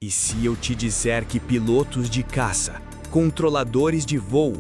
E se eu te disser que pilotos de caça, controladores de voo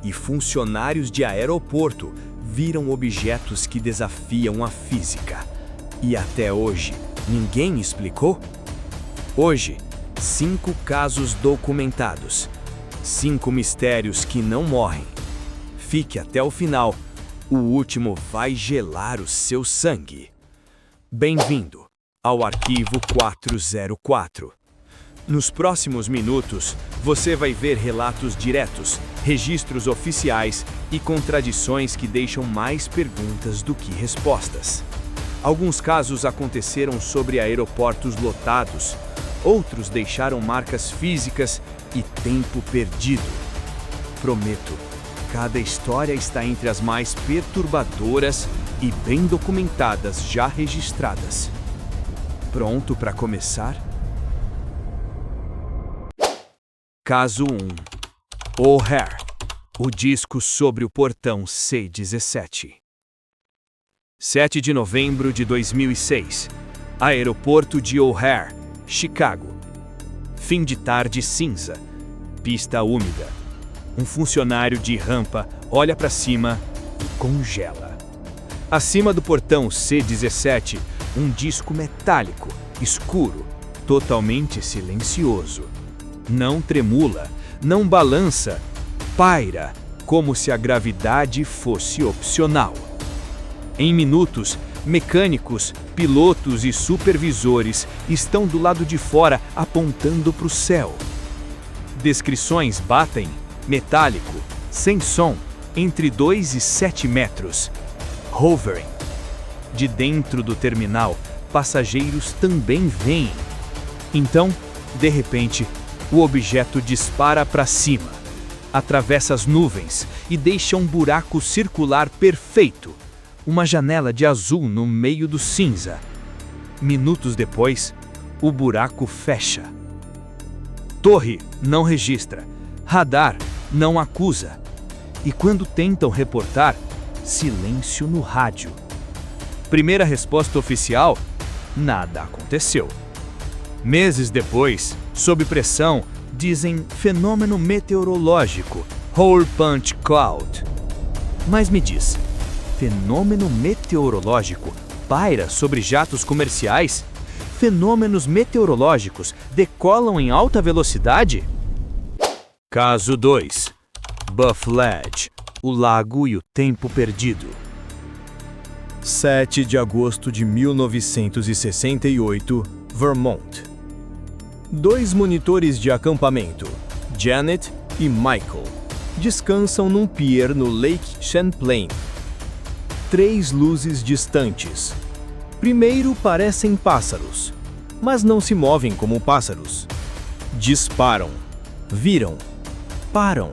e funcionários de aeroporto viram objetos que desafiam a física? E até hoje, ninguém explicou? Hoje, 5 casos documentados, 5 mistérios que não morrem. Fique até o final, o último vai gelar o seu sangue. Bem-vindo ao Arquivo 404. Nos próximos minutos, você vai ver relatos diretos, registros oficiais e contradições que deixam mais perguntas do que respostas. Alguns casos aconteceram sobre aeroportos lotados, outros deixaram marcas físicas e tempo perdido. Prometo, cada história está entre as mais perturbadoras e bem documentadas já registradas. Pronto para começar? Caso 1. O'Hare, o disco sobre o portão C-17. 7 de novembro de 2006. Aeroporto de O'Hare, Chicago. Fim de tarde cinza. Pista úmida. Um funcionário de rampa olha para cima e congela. Acima do portão C-17, um disco metálico, escuro, totalmente silencioso. Não tremula, não balança, paira, como se a gravidade fosse opcional. Em minutos, mecânicos, pilotos e supervisores estão do lado de fora apontando para o céu. Descrições batem: metálico, sem som, entre 2 e 7 metros. Hovering. De dentro do terminal, passageiros também veem. Então, de repente, o objeto dispara para cima, atravessa as nuvens e deixa um buraco circular perfeito, uma janela de azul no meio do cinza. Minutos depois, o buraco fecha. Torre não registra, radar não acusa. E quando tentam reportar, silêncio no rádio. Primeira resposta oficial: nada aconteceu. Meses depois, sob pressão, dizem fenômeno meteorológico, Hole Punch Cloud. Mas me diz, fenômeno meteorológico paira sobre jatos comerciais? Fenômenos meteorológicos decolam em alta velocidade? Caso 2. Buff Ledge, o lago e o tempo perdido. 7 de agosto de 1968, Vermont. 2 monitores de acampamento, Janet e Michael, descansam num pier no Lake Champlain. 3 luzes distantes. Primeiro parecem pássaros, mas não se movem como pássaros. Disparam, viram, param.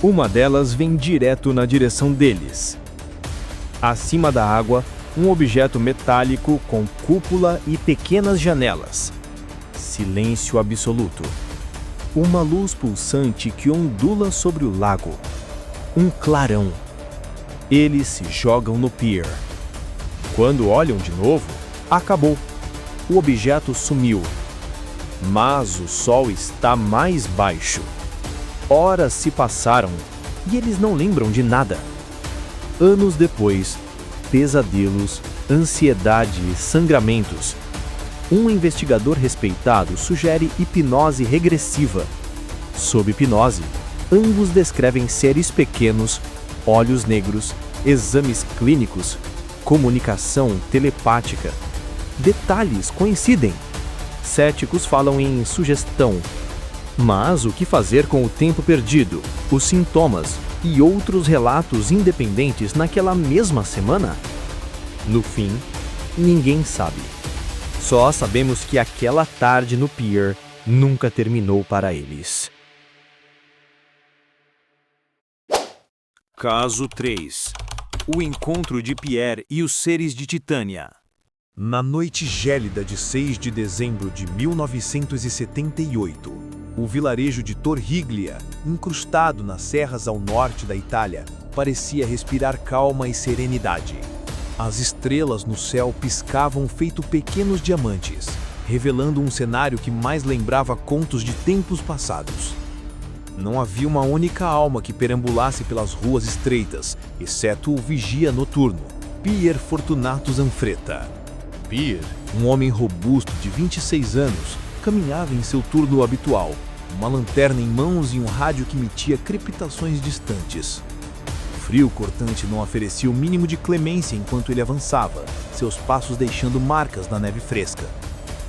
Uma delas vem direto na direção deles. Acima da água, um objeto metálico com cúpula e pequenas janelas. Silêncio absoluto. Uma luz pulsante que ondula sobre o lago. Um clarão. Eles se jogam no pier. Quando olham de novo, acabou. O objeto sumiu. Mas o sol está mais baixo. Horas se passaram e eles não lembram de nada. Anos depois, pesadelos, ansiedade e sangramentos. Um investigador respeitado sugere hipnose regressiva. Sob hipnose, ambos descrevem seres pequenos, olhos negros, exames clínicos, comunicação telepática. Detalhes coincidem. Céticos falam em sugestão. Mas o que fazer com o tempo perdido, os sintomas e outros relatos independentes naquela mesma semana? No fim, ninguém sabe. Só sabemos que aquela tarde no pier nunca terminou para eles. Caso 3. O encontro de Pierre e os seres de Titânia. Na noite gélida de 6 de dezembro de 1978, o vilarejo de Torriglia, incrustado nas serras ao norte da Itália, parecia respirar calma e serenidade. As estrelas no céu piscavam feito pequenos diamantes, revelando um cenário que mais lembrava contos de tempos passados. Não havia uma única alma que perambulasse pelas ruas estreitas, exceto o vigia noturno, Pier Fortunato Zanfretta. Pier, um homem robusto de 26 anos, caminhava em seu turno habitual, uma lanterna em mãos e um rádio que emitia crepitações distantes. O frio cortante não oferecia o mínimo de clemência enquanto ele avançava, seus passos deixando marcas na neve fresca.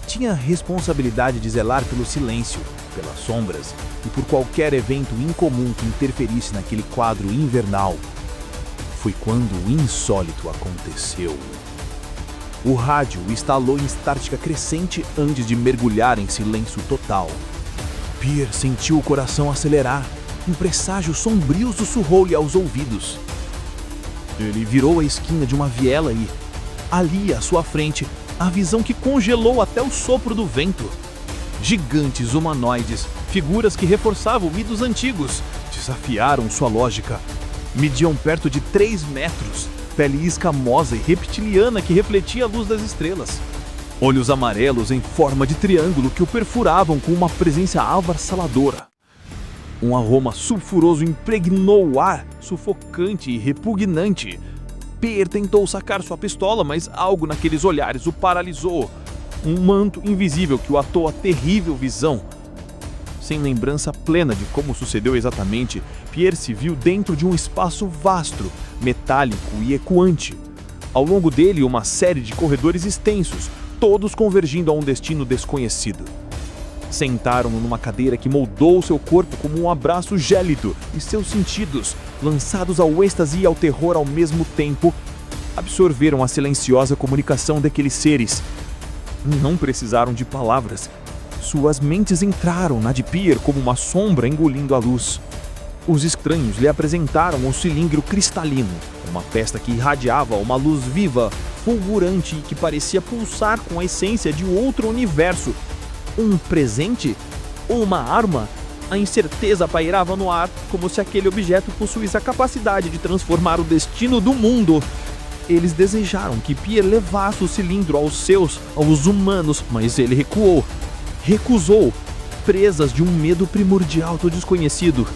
Tinha a responsabilidade de zelar pelo silêncio, pelas sombras e por qualquer evento incomum que interferisse naquele quadro invernal. Foi quando o insólito aconteceu. O rádio estalou em estática crescente antes de mergulhar em silêncio total. Pier sentiu o coração acelerar. Um presságio sombrio sussurrou-lhe aos ouvidos. Ele virou a esquina de uma viela e, ali à sua frente, a visão que congelou até o sopro do vento. Gigantes humanoides, figuras que reforçavam mitos antigos, desafiaram sua lógica. Mediam perto de 3 metros, pele escamosa e reptiliana que refletia a luz das estrelas. Olhos amarelos em forma de triângulo que o perfuravam com uma presença avassaladora. Um aroma sulfuroso impregnou o ar, sufocante e repugnante. Pier tentou sacar sua pistola, mas algo naqueles olhares o paralisou. Um manto invisível que o atou à terrível visão. Sem lembrança plena de como sucedeu exatamente, Pier se viu dentro de um espaço vasto, metálico e ecoante. Ao longo dele, uma série de corredores extensos, todos convergindo a um destino desconhecido. Sentaram-no numa cadeira que moldou seu corpo como um abraço gélido, e seus sentidos, lançados ao êxtase e ao terror ao mesmo tempo, absorveram a silenciosa comunicação daqueles seres. Não precisaram de palavras. Suas mentes entraram na de Pier como uma sombra engolindo a luz. Os estranhos lhe apresentaram um cilindro cristalino, uma peça que irradiava uma luz viva, fulgurante e que parecia pulsar com a essência de outro universo. Um presente? Uma arma? A incerteza pairava no ar, como se aquele objeto possuísse a capacidade de transformar o destino do mundo. Eles desejaram que Pier levasse o cilindro aos humanos, mas ele recuou. Recusou, presas de um medo primordial do desconhecido.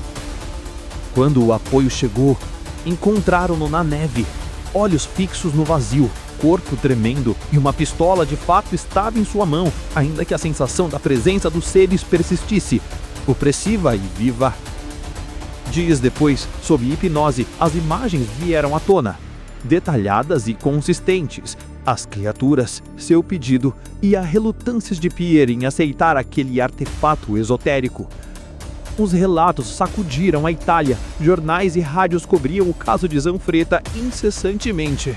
Quando o apoio chegou, encontraram-no na neve, olhos fixos no vazio, corpo tremendo e uma pistola de fato estava em sua mão, ainda que a sensação da presença dos seres persistisse, opressiva e viva. Dias depois, sob hipnose, as imagens vieram à tona, detalhadas e consistentes. As criaturas, seu pedido e a relutância de Pier em aceitar aquele artefato esotérico. Os relatos sacudiram a Itália, jornais e rádios cobriam o caso de Zanfretta incessantemente.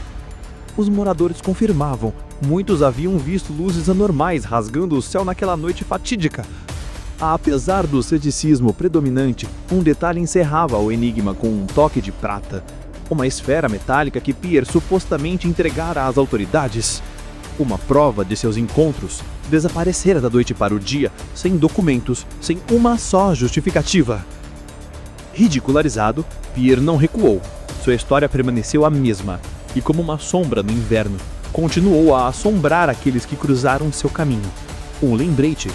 Os moradores confirmavam, muitos haviam visto luzes anormais rasgando o céu naquela noite fatídica. Apesar do ceticismo predominante, um detalhe encerrava o enigma com um toque de prata. Uma esfera metálica que Pier supostamente entregara às autoridades. Uma prova de seus encontros desaparecera da noite para o dia, sem documentos, sem uma só justificativa. Ridicularizado, Pier não recuou. Sua história permaneceu a mesma, e como uma sombra no inverno, continuou a assombrar aqueles que cruzaram seu caminho. Um lembrete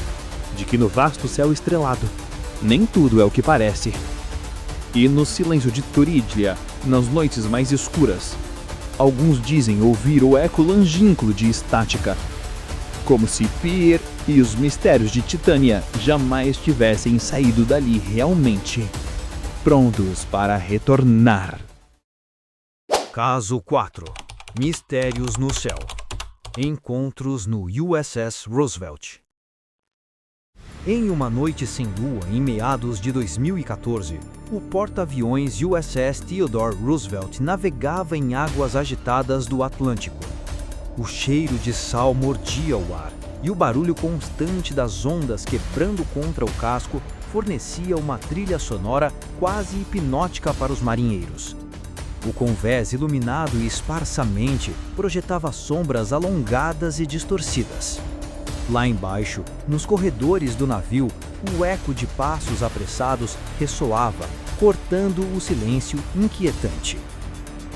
de que no vasto céu estrelado, nem tudo é o que parece. E no silêncio de Turídia, nas noites mais escuras, alguns dizem ouvir o eco longínquo de estática, como se Pier e os mistérios de Titânia jamais tivessem saído dali realmente, prontos para retornar. Caso 4. Mistérios no céu. Encontros no USS Roosevelt. Em uma noite sem lua, em meados de 2014, o porta-aviões USS Theodore Roosevelt navegava em águas agitadas do Atlântico. O cheiro de sal mordia o ar, e o barulho constante das ondas quebrando contra o casco fornecia uma trilha sonora quase hipnótica para os marinheiros. O convés, iluminado e esparsamente, projetava sombras alongadas e distorcidas. Lá embaixo, nos corredores do navio, o eco de passos apressados ressoava, cortando o silêncio inquietante.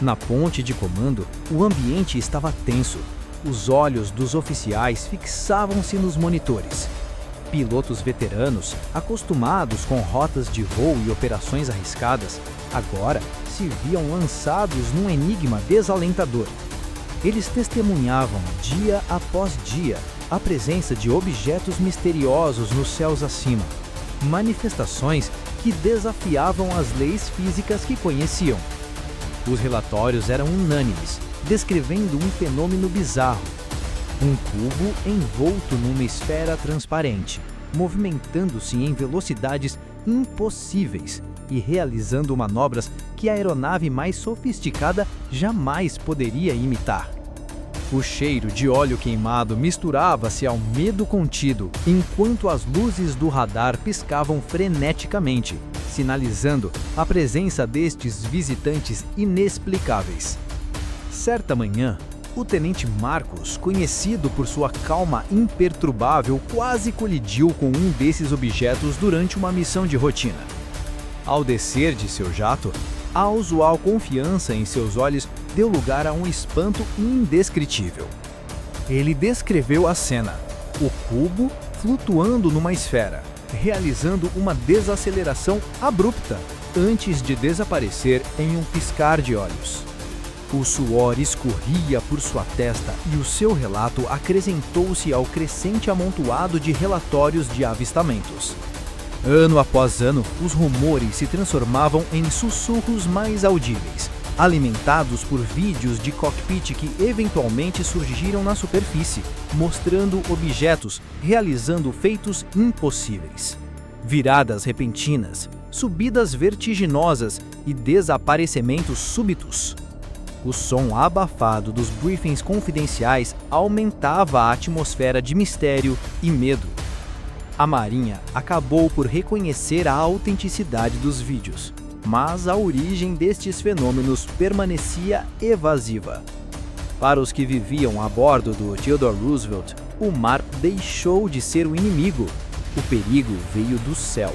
Na ponte de comando, o ambiente estava tenso. Os olhos dos oficiais fixavam-se nos monitores. Pilotos veteranos, acostumados com rotas de voo e operações arriscadas, agora se viam lançados num enigma desalentador. Eles testemunhavam, dia após dia, a presença de objetos misteriosos nos céus acima, manifestações que desafiavam as leis físicas que conheciam. Os relatórios eram unânimes, descrevendo um fenômeno bizarro. Um cubo envolto numa esfera transparente, movimentando-se em velocidades impossíveis e realizando manobras que a aeronave mais sofisticada jamais poderia imitar. O cheiro de óleo queimado misturava-se ao medo contido, enquanto as luzes do radar piscavam freneticamente, sinalizando a presença destes visitantes inexplicáveis. Certa manhã, o tenente Marcos, conhecido por sua calma imperturbável, quase colidiu com um desses objetos durante uma missão de rotina. Ao descer de seu jato, a usual confiança em seus olhos deu lugar a um espanto indescritível. Ele descreveu a cena: o cubo flutuando numa esfera, realizando uma desaceleração abrupta, antes de desaparecer em um piscar de olhos. O suor escorria por sua testa e o seu relato acrescentou-se ao crescente amontoado de relatórios de avistamentos. Ano após ano, os rumores se transformavam em sussurros mais audíveis, alimentados por vídeos de cockpit que eventualmente surgiram na superfície, mostrando objetos realizando feitos impossíveis. Viradas repentinas, subidas vertiginosas e desaparecimentos súbitos. O som abafado dos briefings confidenciais aumentava a atmosfera de mistério e medo. A Marinha acabou por reconhecer a autenticidade dos vídeos, mas a origem destes fenômenos permanecia evasiva. Para os que viviam a bordo do Theodore Roosevelt, o mar deixou de ser o inimigo. O perigo veio do céu,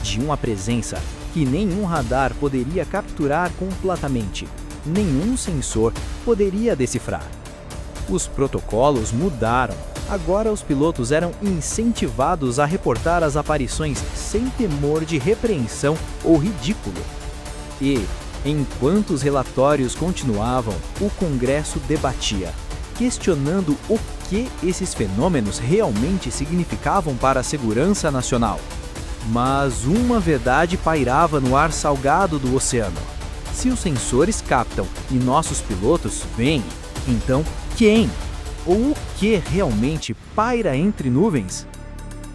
de uma presença que nenhum radar poderia capturar completamente. Nenhum sensor poderia decifrar. Os protocolos mudaram. Agora os pilotos eram incentivados a reportar as aparições sem temor de repreensão ou ridículo. E, enquanto os relatórios continuavam, o Congresso debatia, questionando o que esses fenômenos realmente significavam para a segurança nacional. Mas uma verdade pairava no ar salgado do oceano. Se os sensores captam e nossos pilotos veem, então quem ou o que realmente paira entre nuvens?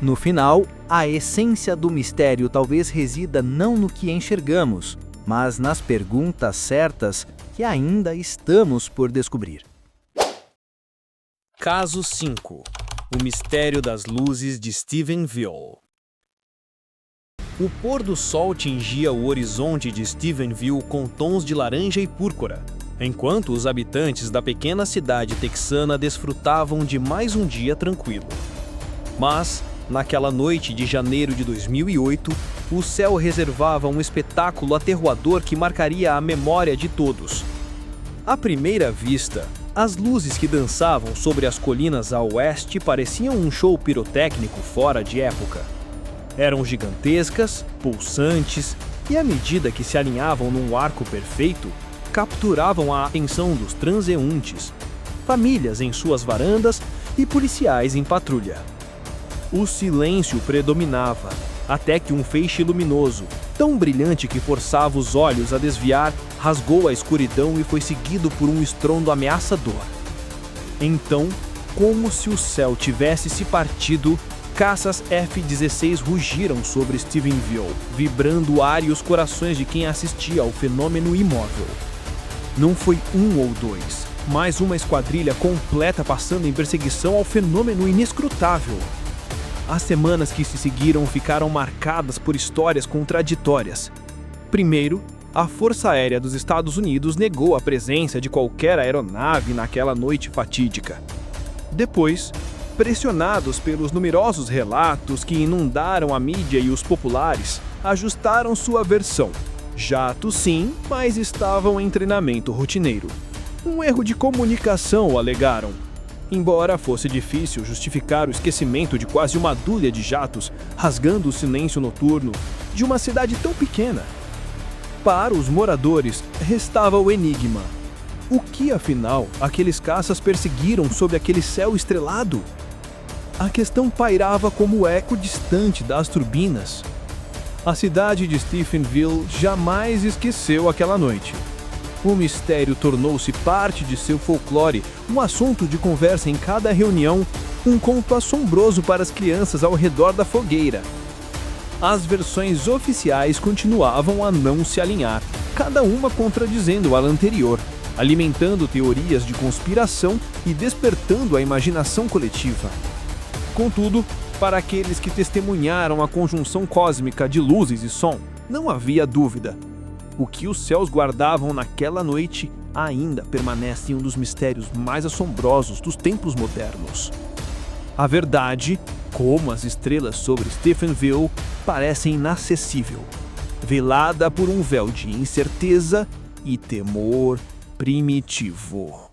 No final, a essência do mistério talvez resida não no que enxergamos, mas nas perguntas certas que ainda estamos por descobrir. Caso 5. O mistério das luzes de Stephenville. O pôr do sol tingia o horizonte de Stephenville com tons de laranja e púrpura, enquanto os habitantes da pequena cidade texana desfrutavam de mais um dia tranquilo. Mas, naquela noite de janeiro de 2008, o céu reservava um espetáculo aterroador que marcaria a memória de todos. À primeira vista, as luzes que dançavam sobre as colinas a oeste pareciam um show pirotécnico fora de época. Eram gigantescas, pulsantes, e à medida que se alinhavam num arco perfeito, capturavam a atenção dos transeuntes, famílias em suas varandas e policiais em patrulha. O silêncio predominava, até que um feixe luminoso, tão brilhante que forçava os olhos a desviar, rasgou a escuridão e foi seguido por um estrondo ameaçador. Então, como se o céu tivesse se partido, caças F-16 rugiram sobre Stephenville, vibrando o ar e os corações de quem assistia ao fenômeno imóvel. Não foi um ou dois, mas uma esquadrilha completa passando em perseguição ao fenômeno inescrutável. As semanas que se seguiram ficaram marcadas por histórias contraditórias. Primeiro, a Força Aérea dos Estados Unidos negou a presença de qualquer aeronave naquela noite fatídica. Depois, pressionados pelos numerosos relatos que inundaram a mídia e os populares, ajustaram sua versão. Jatos sim, mas estavam em treinamento rotineiro. Um erro de comunicação, alegaram. Embora fosse difícil justificar o esquecimento de quase uma dúzia de jatos rasgando o silêncio noturno de uma cidade tão pequena, para os moradores restava o enigma. O que, afinal, aqueles caças perseguiram sob aquele céu estrelado? A questão pairava como eco distante das turbinas. A cidade de Stephenville jamais esqueceu aquela noite. O mistério tornou-se parte de seu folclore, um assunto de conversa em cada reunião, um conto assombroso para as crianças ao redor da fogueira. As versões oficiais continuavam a não se alinhar, cada uma contradizendo a anterior, alimentando teorias de conspiração e despertando a imaginação coletiva. Contudo, para aqueles que testemunharam a conjunção cósmica de luzes e som, não havia dúvida. O que os céus guardavam naquela noite ainda permanece um dos mistérios mais assombrosos dos tempos modernos. A verdade, como as estrelas sobre Stephenville, parece inacessível, velada por um véu de incerteza e temor primitivo.